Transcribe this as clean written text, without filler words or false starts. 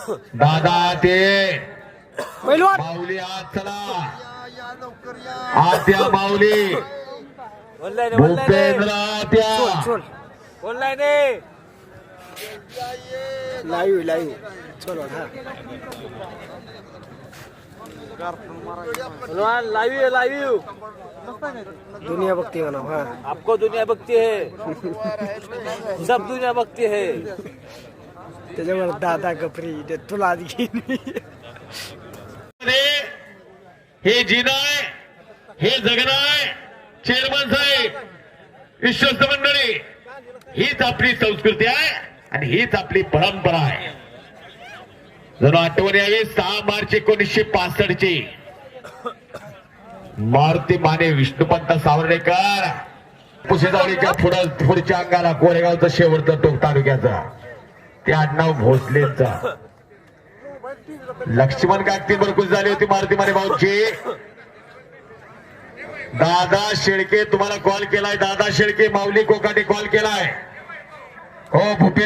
दादा ते पैलवान माऊली आज चला आत्या माऊली भूपेंद्र आत्या ऑनलाइन लाईव्ह चलो हा लाइव दुनिया बघती है ना हाँ आपको दुनिया बघती है सब दुनिया बघती है त्याच्यावर दादा गपरी तुला आधी हे जिनाय हे जगनाय चेअरमन साहेब विश्वस्त मंडळी हीच आपली संस्कृती आहे आणि हीच आपली परंपरा आहे. जणू आठवण यावी 6 मार्च 1965 ची मारुती माने विष्णुपंत सावर्डेकर पुसेजावळीच्या पुढच्या अंगाला कोरेगावचं शेवटचं टोक तालुक्याचा ते आडनाव भोसलेंचा लक्ष्मण कागती बरकुस झाली होती मारुती माने भाऊची. दादा शेळके तुम्हाला कॉल केलाय. दादा शेळके माऊली कोकाटे कॉल केलाय. हो भूपेंद्र